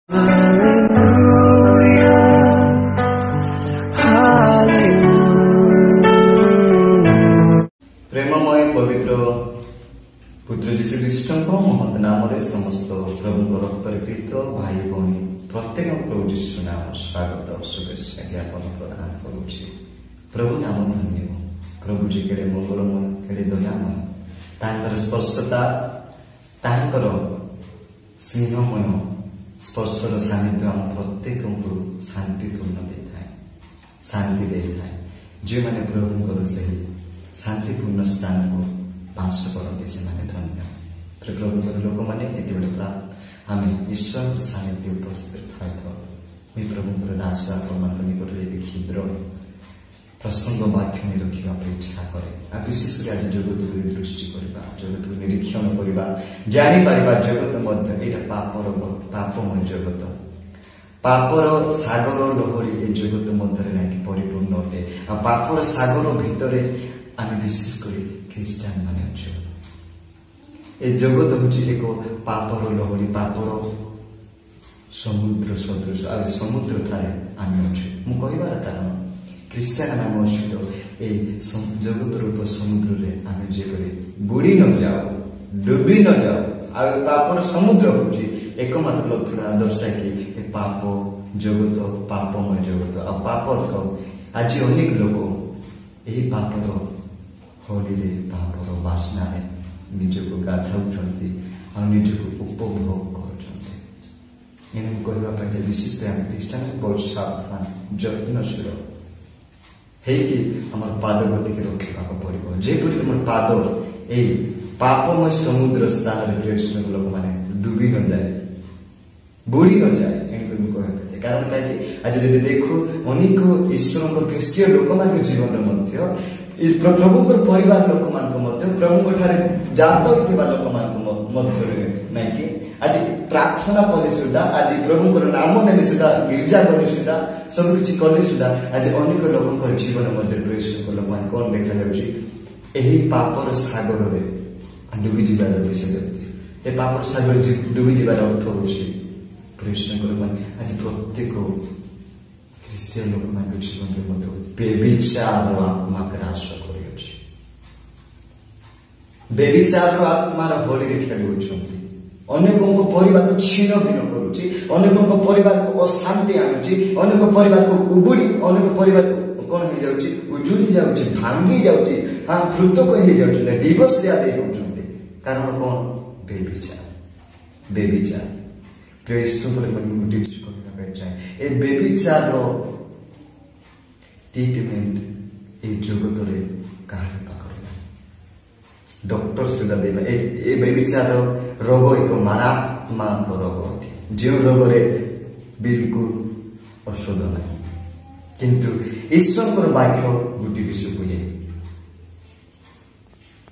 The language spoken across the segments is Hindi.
प्रेममय पवित्र पुत्र जीशु ख्रीष्ट महत नाम समस्त प्रभु रक्त कृत भाई भौणी प्रत्येक प्रभु जीशु नाम स्वागत शुभेच्छा ज्ञापन प्रदान करुच्ची। प्रभु नाम धन्य प्रभु जी केड़े मंगलमय केड़े दयामय तांकर स्पर्शता तांकर स्नेहमय स्पर्शर सानिध्य आम प्रत्येक को शांतिपूर्ण देता है शांति देता है। जो मैंने प्रभुंकर से शांतिपूर्ण स्थान को बास करते से धन्य प्रभुंकर लोक मैंने आम ईश्वर सानिध्य उपस्थित था प्रभुंकर दास आपण निकट क्षुद्र प्रसंग वाक्य रखा इच्छा करे विशेषकर आज जगत को दृष्टि करवा जगत को निरीक्षण करवा जापर जगत मध्य यहाँ पापमय जगत पापर सागर लहरी ए जगत मध्य ना कि परिपूर्ण अटे आ पापर सागर भितर आम विशेषकर ख्रीस्टान मान अच्छे ए जगत हूँ एक पापर लहरी पापर समुद्र सदृश आ समुद्र ठारे आम अच्छे मु कहबार कारण ख्रीस्टान नाम अच्छुत ए जगत रूप समुद्र रे आम जे बुड़ी न जाओ डूबी न जाओ आ पापर समुद्र हूँ एकमात्र लक्षण दर्शा कि पाप जगत पापमय जगत आ पापर तो आज अनेक लोग यही पापर होली पापर बासना निजक गाधाऊँच आ निजक उपभोग कर विशेषकर आम ख्रीस्टान बहुत सावधान जत्नशील हेकि आमर पाद गति के रखा पड़ो जेपरी तुम पाद ए पापमय समुद्र स्थान लोक मैंने डूबी न जाए बुड़ी न जाए कारण कहीं आज जब देखो अनेक ईश्वर ख्रीष्टीय लोक मान जीवन प्रभु परिवार लोक मान प्रभु जात होता लोक मध्य नाई कि आज प्रार्थना कले सुधा आज प्रभु नाम ने सुधा गिर्जा गले सुधा सब किसी कले सुधा आज अनेक लोक जीवन मध्य लोक मान कौन देखा यही पापर सागर में डूबी जा व्यक्ति पापर सागर डूबी जार अर्थ हो आज प्रत्येक ख्रीस्टीय लोक मान जीवन में बेविचार आत्मा ग्रास कर बेविचार आत्मार होली खेलुंट अनेकों परिवार छीन भिन्न करुच्ची अनेकों परिवार को अशांति आणुची अनेक परिवार को उबुड़ी अनेक परिवार कौन हो जाउची उजुड़ी जाउची भांगी जाउची हाँ कृतक हो जाउची डिवोर्स दिया दे होउचंती कारण कौन बेविचार बेविचार प्रेस्तु को मोटिवेट करना चाहिए ए बेविचार रो ट्रीटमेंट ए जगत रे काहे पाकरे डॉक्टर सुधा देबा ए बेविचार रोग एक मारात्मक रोग अटे जो रोग रे बिल्कुल औषध नहीं किंतु ईश्वर वाक्य गोटे विषय बुझे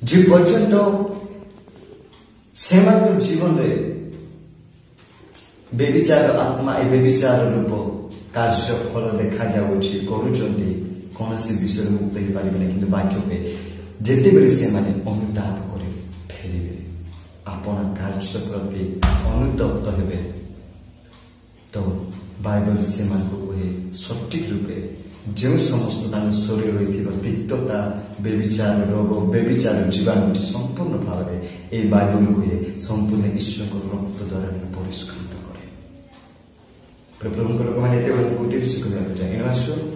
जे पर्यंत से जीवन रे बेविचार आत्मा ए बेविचार रूप कार्य फल देखा जाऊँगी करुँच कौन विषय मुक्त हो पारे कि वाक्य पे जिते बड़े से अनुताप कर फेर आपण कार्य प्रति अनुतप्त हे तो बाइबल से कहे सठिक रूपे जो समस्त शरीर रही तिक्तता बेविचार रोग बेविचार जीवाणु संपूर्ण भाव में ये बाइबल कहे संपूर्ण ईश्वर रक्त द्वारा परिष्कृत करे प्रभु लोक मैंने गोटे विषय कहना चाहिए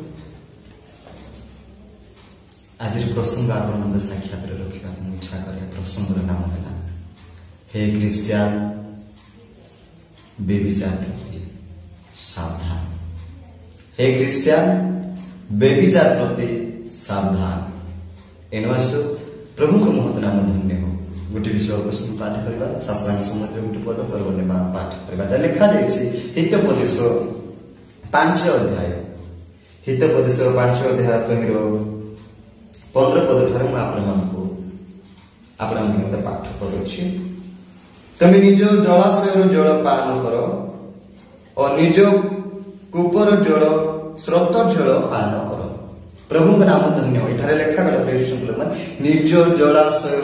आज प्रसंग आपण साक्षात रखा इच्छा करे प्रसंग नाम है हे ख्रीस्टियान बेविचार प्रति सावधान हे ख्रीस्टियान बेविचार प्रति सावधान एनवासु प्रभु को महत नाम धन्य हो गोटे विषय प्रश्न पाठ करवा शास्त्रांग सम्बन्ध गोटे पद पर्वने पाठ करवा जा लिखा जाइछि हितोपदेश 5 अध्याय हितोपदेश 5 अध्याय तमिर 15 पद ठारे मु आपण पाठ करूछि तमे निज जलाशय जल पान कर और निज कूपर जल स्रोत जल पान कर प्रभु नाम धन्य एठारे लेखा गला निज जलाशय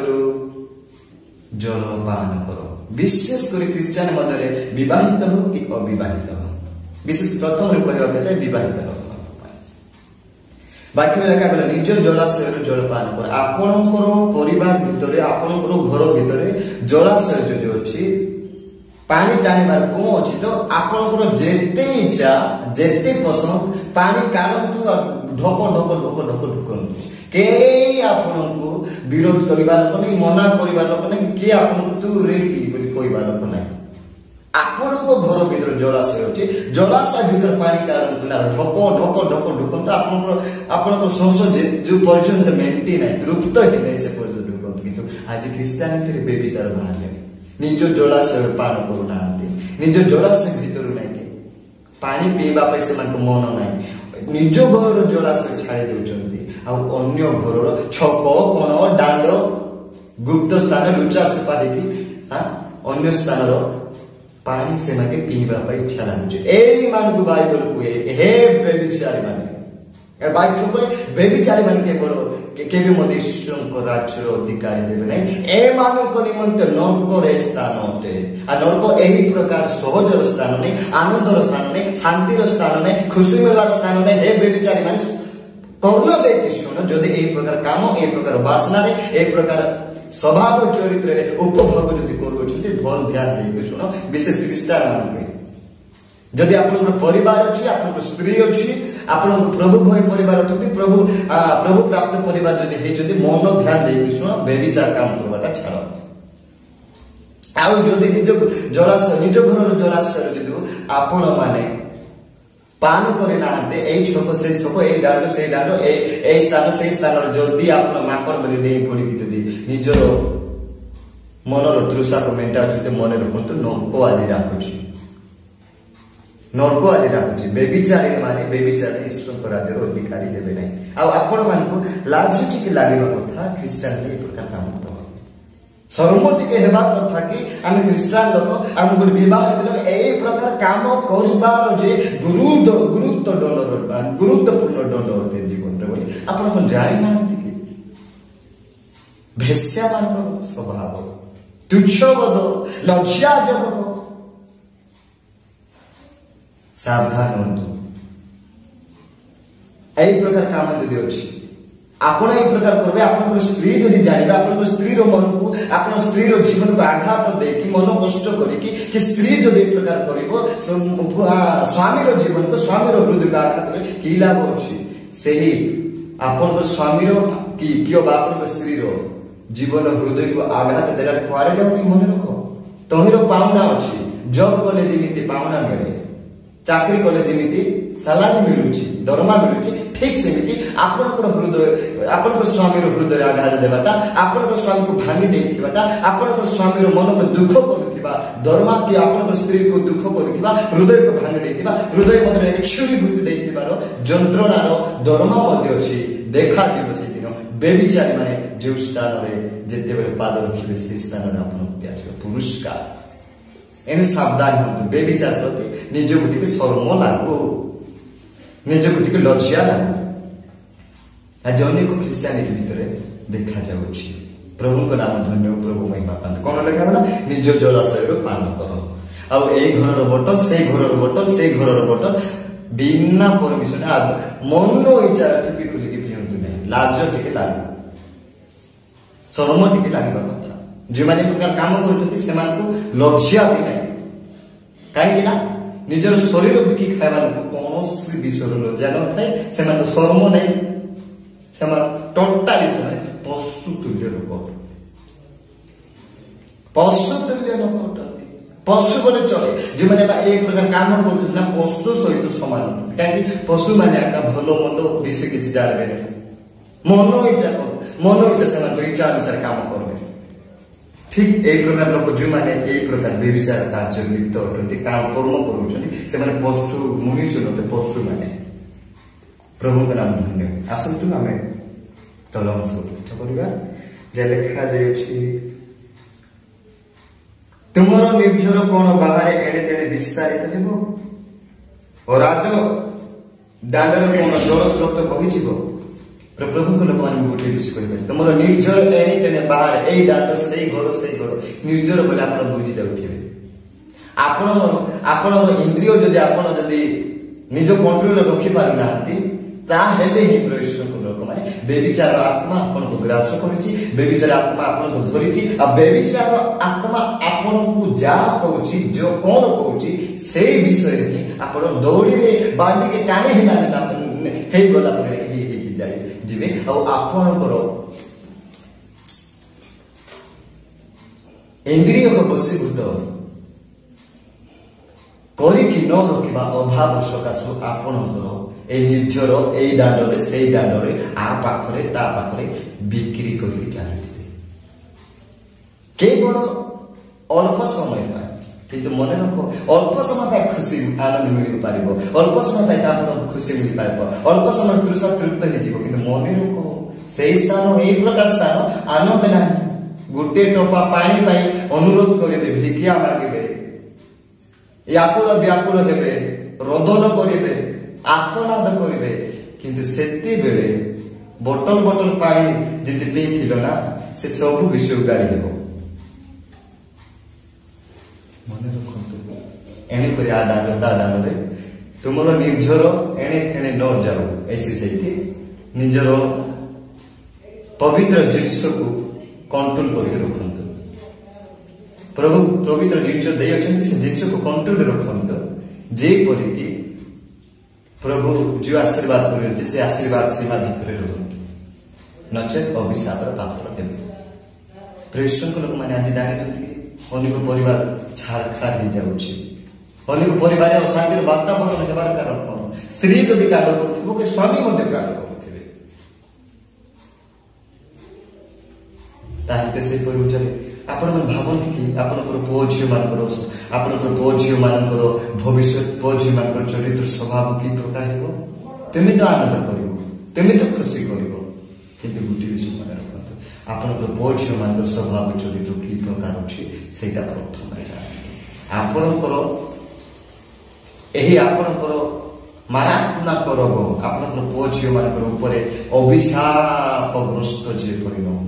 जल पान कर विशेषकर ख्रीष्टान मध्य विवाहित हो कि अविवाहित हो विशेष प्रथम कहवा चाहे विवाहित बाक्य लेखा गला निज जलाशय जलपान कर आपणकर परिवार भितर आपणकर घर भितर जलाशय जदि अच्छी पानी टाणिबार कौन अच्छी तो आपणकर जेते इच्छा जेते पसंद पानी काढंतु ढक ढक ढक ढक ढुकंतु के आपणको विरोध करबा लोक नहीं मना करबा लोक नहीं के आपणको तू रे की बोली कहबा लोक नहीं आपणको घर भीतर जलाशय अछि जलाशय भीतर पानी काढंतु ना ढक ढक ढक ढुकंतु आपणको संस जो पर्यंत मेंटेन है तृप्त है नहीं से पर्यंत ढुकंतु किंतु आज क्रिश्चियनिटी रे बेबिचार बाहर निज जलाशय पान करूना निज जलाशय भीतर नहीं पानी पीवा से मन ना निज घर जलाशय छाड़ी दौरान अन्य घर छक कोण दांड गुप्त स्थान लुचा छुपा देखी अन्य स्थान पानी से माके पीवा इच्छा लगुच बाइबल कहे हे बेबिचारी माने बाइबल कहे बेबिचारी माने केवल केबे मते ईश्वर राज्य अधिकारी देबे नै ए मानक निमंते नरक स्थान अटे आ नरक एही प्रकार सहजर स्थान नै आनंदर स्थान नै शांतिर स्थान नै खुशी मिलवार स्थान नै हे बेबिचारी माने कर्ण देखि सुन जदि ए प्रकार काम ए प्रकार वासना रे ए प्रकार स्वभाव चरित्र रे उपभोग जदि करूछथि भल ध्यान देके सुन विशेष क्रिश्चियन मानके जदि आपन परिवार अछि आपन स्त्री अछि आपन प्रभु भय परिवार अछि प्रभु प्राप्त परिवार जदि हे जदि मन ध्यान देके सुन बेबिचार काम करबाटा छाड़ आउ जदि निज जलाशय निज घर जलाशय जदि आपन माने पान करे नाते ए छक से छक ए डांड से डांड ए स्थान से स्थान जदि आपन माकड़ बलि नै पड़ी कि जदि निजर मनर तृषा को मेंटा छते मने रखंतु नरको आज डाकुछि बेबिचारी माने बेबिचारी ईश्वर को राज्य अधिकारी हेबे नै आ आपण मानकु लाज टिके लागिबा कथा क्रिश्चियन ए प्रकार काम कर शर्म टिके हेबा कथा कि आमे क्रिश्चियन लोक हम गुड विवाह दिलो ए प्रकार काम करिबार जे गुरुत्वपूर्ण दंड होते जीवन रे बोली आपण कोन जानि नांती कि भेस्या मानक स्वभाव तुच्छबद लज्जाजनक सावधान होतु ए प्रकार काम जदि अछि आपण ए प्रकार करबे आपण स्त्री जदि जानिबा आपण स्त्री रो मन को आपण स्त्री रो जीवन को आघात दे कि मन कष्ट करी कि स्त्री जदि ए प्रकार करिवो स्वामी रो जीवन को स्वामी रो हृदय को आघात करे कि लाभ अछि सेही आपण स्वामी रो कि कियो बापन स्त्री रो जीवन हृदय को आघात देला कुआरे जाऊ मन रखो तहिरो पावना अछि जॉब कॉलेज जेमिति पावना मिले चाकरी कले जेमिति सलामी मिलुछि दरमा मिलुछि ठीक सेमिति आपनकर हृदय आपनकर स्वामी रो हृदय आघात देबाटा आपनकर स्वामी को भांगी देथिबाटा आपनकर स्वामी रो मन को दुख करथिबा दरमा कि आपनकर स्त्री को दुख करथिबा हृदय को भांगी देथिबा हृदय मधुर एक छुरी घुसी देथिबारो जंत्रणा रो दरमा मध्ये अछि देखा दिबो से दिन बेबिचारी माने जे स्थान रे जेते बेले पाद रखिबे से स्थान रे आपन त्याज पुरस्कार एने सावधान होतु बेबिचार प्रति निज गुटिके शर्म लागो निज गुटिके लज्जा लागो आज अनेक क्रिश्चियनिटी भितरे देखा जाउछि प्रभु को नाम धन्य प्रभु महिमा पान कोन लेखा होला निज जलाशय रो पान करो आ ए घर रो बोतल से घर रो बोतल से घर रो बोतल बिना परमिशन आ मनो इच्छा टिपी खुली के पियंतु नै लाज टिके लागो शर्म टिके लागबा କଥା जे माने प्रकार काम करथि सेमान को लज्जा भी नै काहे ना निजर शरीर बिकी खाइबा लोक कोनोसी विषय लज्जा न थाए सेमान को शर्म नै सेमान टोटली से पशु तुल्य लोक पशु बोले चले जे माने एक प्रकार काम करथि ना पशु सहित समान काहे पशु माने आका भलो मन्द विषय किछ जानबे नै मनो इच्छा सेमान इच्छा अनुसार काम करबे ठीक ए प्रकार लोक जो माने ए प्रकार बेविचार कार्य लिप्त होते काम कर्म करूछथि से माने पशु मनुष्य नते पशु माने प्रभु का नाम धन्य आसंतु हमें तलम से पाठ करिबा जे लेखा जायछि तुमर निर्झर कोन बाहर एडे तेडे विस्तारित हेबो और राज दांडर कोन जल स्रोत बहि जिवो प्रभु को लोक मान गोटे विषय कह तुम निर्जर एने तेने बाहर यही दांड से घर से घर निर्जर बोले आप बुझी जाऊे आपण इंद्रिय जदि आपण जदि निज कंट्रोल रखी पारि ना ताहेले ही प्रवेशक लोक माने बेविचार आत्मा आपन को ग्रास करिछि बेविचार आत्मा आपन को धरिछि आ बेविचार आत्मा आपन को जा कहउछि जो कोन कहउछि सेही विषय रे आपन दौड़ी रे बांधी के टाणे हिला हे गला परे ही जाय जिवे आ आपन करो इंद्रिय को बसीभूत करिकि न रखिबा अभाव सकाशु आपणकर ए निर्जर ए दांडरे से दांडरे आ पाखरे ता पाखरे बिक्री करिकि चालुथिबे केवल अल्प समय पाए किंतु मन रखो अल्प समय पाए खुशी आनंद मिल पारिबो अल्प समय पाए तापर खुशी मिल पारिबो अल्प समय तृषा तृप्त हे जीवो किंतु मन रखो सेही स्थान ए प्रकार स्थान आनंद नाही गोटे टोपा पानी पाई अनुरोध करिबे भिक्षा मागिबे याकुल व्याकुल हेबे रोदन करिबे आत्मनाद करिबे किंतु सेति बेले बोतल बोतल पानी जति पीथिलो ना से सब विषय गाड़ी हेबो मने रखंतु एने करी आ दांड रे तुमरो निर्जर एने थेने न जाओ ऐसे सेठी निजर पवित्र जिनिस को कंट्रोल करके रखंतु प्रभु पवित्र जिनिस दे अछंती से जिनिस को कंट्रोल रखंतु जे परि कि प्रभु जो आशीर्वाद करते से आशीर्वाद सीमा भीतर रहंतु नचेत अभिशाप पात्र हेबे प्रेषक लोक माने आज जानिछंती अनेक परिवार छाड़खाड़ हो जाउछि अनेक परिवार अशांतिर वातावरण हेबार कारण कोन स्त्री जदि कांड करथिबो कि स्वामी मध्ये कांड करथिबे ताहिते से परिचय आपण मन भावंती कि आपनकर पुओ झियो मानकर आपनकर पुओ झियो मानकर भविष्य पुओ झियो मानकर चरित्र स्वभाव की प्रकार हेबो तेमे तो आनंद करिवो तेमे तो खुशी करिवो किंतु गुटी विषय मन रखंतु आपनकर पुओ झियो मानकर स्वभाव चरित्र की प्रकार अछि सेटा प्रथम रे आपनकर एही आपनकर मारात्मक रोग आपनकर पुओ झियो मानकर ऊपर अभिशापग्रस्त जे परिणो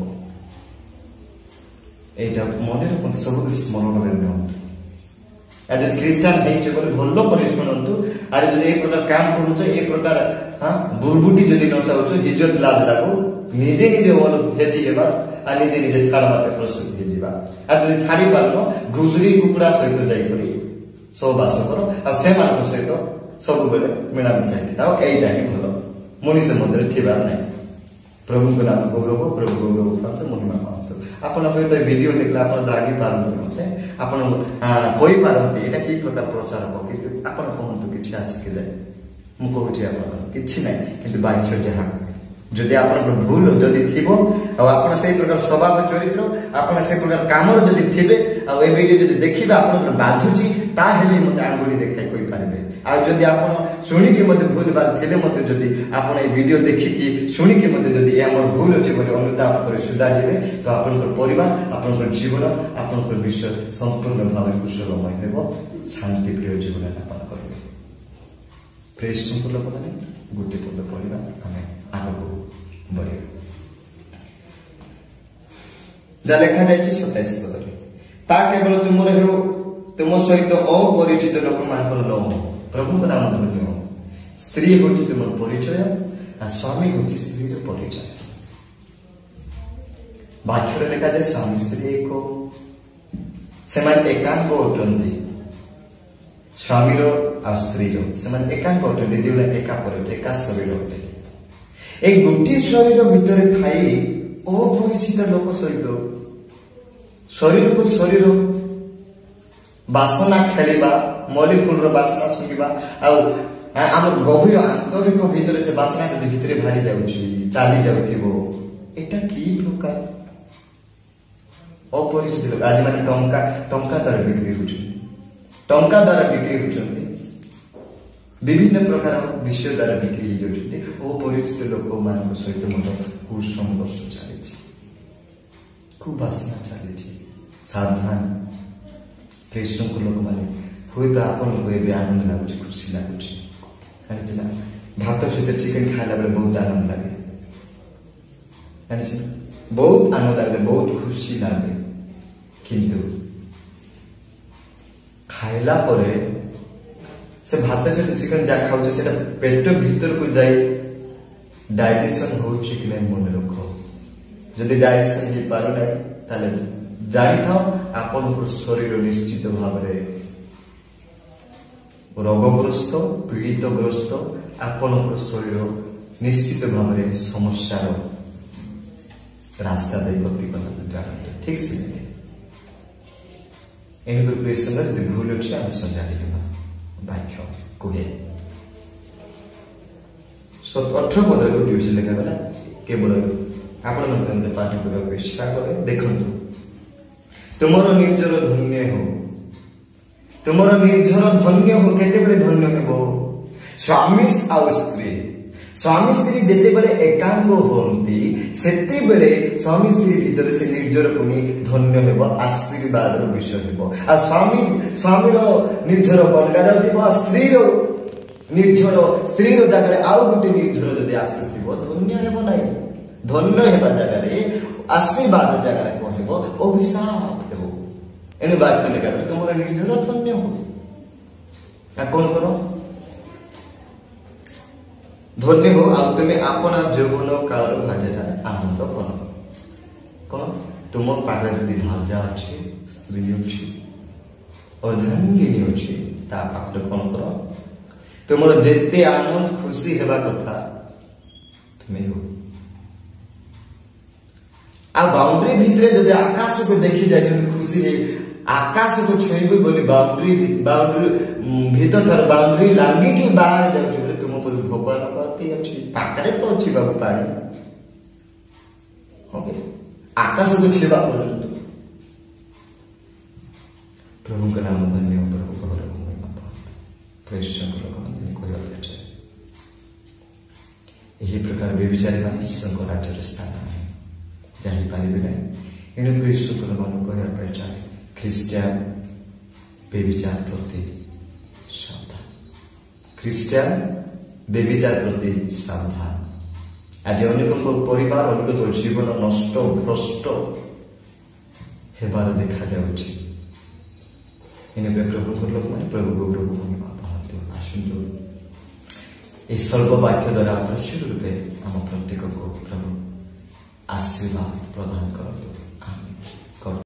एटा मने रखंतु सब किछ स्मरण रे नियंतु आज क्रिश्चियन हेइछ बोले भलो करे सुनंतु आरे जदि ए प्रकार काम करूछ ए प्रकार हां बुरबुटी जदि न चाहूछ इज्जत लाज लागो निजे निजे ओल हेजी हेबा आ निजे निजे छाड़ा माटे प्रस्तुत हे जीवा आ जदि छाड़ी पारनो घुसुरी कुकुडा सहित जाई करी सो बास करो आ से मान सहित सब बेले मिला मिसाई ताओ एटा ही भलो मनुष्य मंदिर थिबार नै प्रभु को नाम गौरव प्रभु गौरव प्राप्त महिमा पातो आपण होय तो वीडियो देखला आपण रागी पारंतु मते आपण कोई पारंतु एटा की प्रकार प्रचार हो किंतु आपण कहंतु किछि अछि कि जाय मु कहूछि आपण किछि नै किंतु बाक्य जहा जदि आपण भूल जदि थिबो आ आपण सेही प्रकार स्वभाव चरित्र आपण सेही प्रकार काम जदि थिबे आ ए वीडियो जदि देखिबे आपण बाधुची ता हेले मते आंगुली देखाई कोइ पारबे आ जदि आपण सुनी के मते भूल बात थिले मते जदि आपण ए वीडियो देखि कि सुनी के मते जदि हमर भूल अछि बोले अनुताप करे सुधा जेबे तो आपनकर परिवार आपनकर जीवन आपनकर विषय संपूर्ण भाव कुशलमय हेबो शांति प्रिय जीवन यापन करबे प्रेस संपूर्ण लोक माने गुटी पद परिवार हमें आगो बढ़े जा लेखा जायछि 27 पदरे ता केवल तुमरे हो तुम सहित अपरिचित लोक मानकर न प्रभु का नाम धन्य स्त्री होची तुम परिचय आ स्वामी होची स्त्री रो परिचय वाक्य रे लेखा जाय स्वामी स्त्री को सेमान एकांक होतंती स्वामी रो आ स्त्री रो सेमान एकांक होतंती दिले एका पर एका शरीर होते एक गुटी शरीर भीतर थाई अपरिचित लोक सहित शरीर को शरीर बासना खेलिबा मली फूल रो बासना सुनिबा आ हमर गभीर आंतरिक भीतर से बासना जदि भीतर भारी जाउची चाली जाउथिबो एटा की प्रकार अपरिचित लोक आज माने टंका द्वारा बिक्री होची टंका द्वारा बिक्री होचंती विभिन्न प्रकार विषय द्वारा बिक्री हो जाउची अपरिचित लोक मान सहित मत कुसंघर्ष चलीछि खूब बासना चलीछि सावधान प्रेषण को लोक माने हुई तो आपन को ए आनंद लागुची खुशी लागुची भात सहित चिकन खाइला बेले बहुत आनंद लागे ଜାଣିଛ ବହୁତ ଆନନ୍ଦ ଲାଗେ, ବହୁତ ଖୁସି ଲାଗେ, କିନ୍ତୁ ଖାଇଲା ପରେ ସେ ଭାତ ସହିତ ଚିକେନ ଯାହା ଖାଉଛେ ସେଟା ପେଟ ଭିତରକୁ ଯାଇ ଡାଇଜେସନ ହଉଛି କି ନାହିଁ ମନେ ରଖ। ଯଦି ଡାଇଜେସନ ହେଇପାରୁନାହିଁ ତାହେଲେ ଜାଣିଥାଅ ଆପଣଙ୍କର ଶରୀର ନିଶ୍ଚିତ ଭାବରେ ରୋଗଗ୍ରସ୍ତ, ପୀଡ଼ିତଗ୍ରସ୍ତ, ଆପଣଙ୍କର ଶରୀର ନିଶ୍ଚିତ ଭାବରେ ସମସ୍ୟାର ରାସ୍ତା ଦେଇ ଗତି କଲା ଜାଣନ୍ତୁ। ଠିକ ସେ ଏଣୁକରି ପ୍ରିୟ ସଂଘ ଯଦି ଭୁଲ ଅଛି ଆମେ ସଜାଡ଼ିବା। ବାକ୍ୟ କୁହେ 18 ପଦରେ ଗୋଟିଏ ବିଷୟ ଲେଖାଗଲା, କେବଳ ଆପଣ ମଧ୍ୟ ପାଠ କରିବାକୁ ଇଚ୍ଛା କରେ। ଦେଖନ୍ତୁ, ତୁମର ନିର୍ଜର ଧନ୍ୟ ହଉ, ତୁମର ନିର୍ଜର ଧନ୍ୟ ହଉ। କେତେବେଳେ ଧନ୍ୟ ହେବ? ସ୍ୱାମୀ ଆଉ ସ୍ତ୍ରୀ, ସ୍ୱାମୀ ସ୍ତ୍ରୀ ଯେତେବେଳେ ଏକାଙ୍ଗ ହୁଅନ୍ତି ସେତେବେଳେ ସ୍ୱାମୀ ସ୍ତ୍ରୀ ଭିତରେ ସେ ନିର୍ଜର ପୁଣି ଧନ୍ୟ ହେବ, ଆଶୀର୍ବାଦର ବିଷୟ ହେବ। ଆଉ ସ୍ୱାମୀର ନିର୍ଜର ବଳଗା ଯାଉଥିବ, ଆଉ ସ୍ତ୍ରୀର ଜାଗାରେ ଆଉ ଗୋଟେ ନିର୍ଜର ଯଦି ଆସୁଥିବ ଧନ୍ୟ ହେବ ନାହିଁ। ଧନ୍ୟ ହେବା ଜାଗାରେ, ଆଶୀର୍ବାଦ ଜାଗାରେ କଣ ହେବ? ଅଭିଶାପ ହେବ। ଏଣୁ ବାକ୍ୟ ଲେଖା ତୁମର ନିର୍ଜର ଧନ୍ୟ ହଉ। କଣ କର? ଧନ୍ୟ ହଉ ଆଉ ତୁମେ ଆପଣା ଯୌବନ କାଳର ଭାର୍ଯ୍ୟାଠାରେ ଆନନ୍ଦ କର। କଣ? ତୁମ ପାଖରେ ଯଦି ଭାର୍ଯ୍ୟା ଅଛି, ସ୍ତ୍ରୀ ଅଛି, ଅର୍ଦ୍ଧାଙ୍ଗିନୀ ଅଛି, ତା ପାଖରେ କଣ କର? ତୁମର ଯେତେ ଆନନ୍ଦ ଖୁସି ହେବା କଥା ତୁମେ ହଉ। ଆଉ ବାଉଣ୍ଡ୍ରି ଭିତରେ ଯଦି ଆକାଶକୁ ଦେଖି ଯାଇଛନ୍ତି ଖୁସିରେ ଆକାଶକୁ ଛୁଇଁବୁ ବୋଲି ବାଉଣ୍ଡ୍ରି ଭିତର ଠାରୁ ବାଉଣ୍ଡ୍ରି ଲାଗିକି ବାହାରେ ଯାଉଛି ବୋଲି ତୁମ ଉପରେ ଭୋକ ଅଛି, ପାଖରେ ତ ଅଛି ବାବୁ ପାଣି। ଆକାଶକୁ ଛିବା ପର୍ଯ୍ୟନ୍ତ ପ୍ରଭୁଙ୍କ ନାମ ଧନ୍ୟ, ପ୍ରଭୁଙ୍କ ଘରକୁ ପ୍ରେଷକ ଲୋକମାନେ କହିବାକୁ ଚାହେଁ। ଏହି ପ୍ରକାର ବ୍ୟଭିଚାରୀ ମାନେ ଈଶ୍ୱରଙ୍କ ରାଜ୍ୟରେ ସ୍ଥାନ ନାହିଁ, ଜାଣିପାରିବେ ନାହିଁ। ଏଣୁ ପ୍ରେଷକ ଲୋକମାନଙ୍କୁ କହିବା ପାଇଁ ଚାହେଁ, ଖ୍ରୀଷ୍ଟିଆନ ବ୍ୟଭିଚାର ପ୍ରତି ସାବଧାନ, ଖ୍ରୀଷ୍ଟିଆନ ବ୍ୟଭିଚାର ପ୍ରତି ସାବଧାନ। ଆଜି ଅନେକଙ୍କ ପରିବାର, ଅନେକ ଜୀବନ ନଷ୍ଟ, ଭ୍ରଷ୍ଟ ହେବାର ଦେଖାଯାଉଛି। ଏଣୁ ପ୍ରଭୁଙ୍କ ଲୋକମାନେ ପ୍ରଭୁଙ୍କ ଆସନ୍ତୁ ଏହି ସ୍ୱଳ୍ପ ବାକ୍ୟ ଦ୍ୱାରା ପ୍ରଚୁର ରୂପେ ଆମ ପ୍ରତ୍ୟେକକୁ ପ୍ରଭୁ ଆଶୀର୍ବାଦ ପ୍ରଦାନ କରନ୍ତୁ।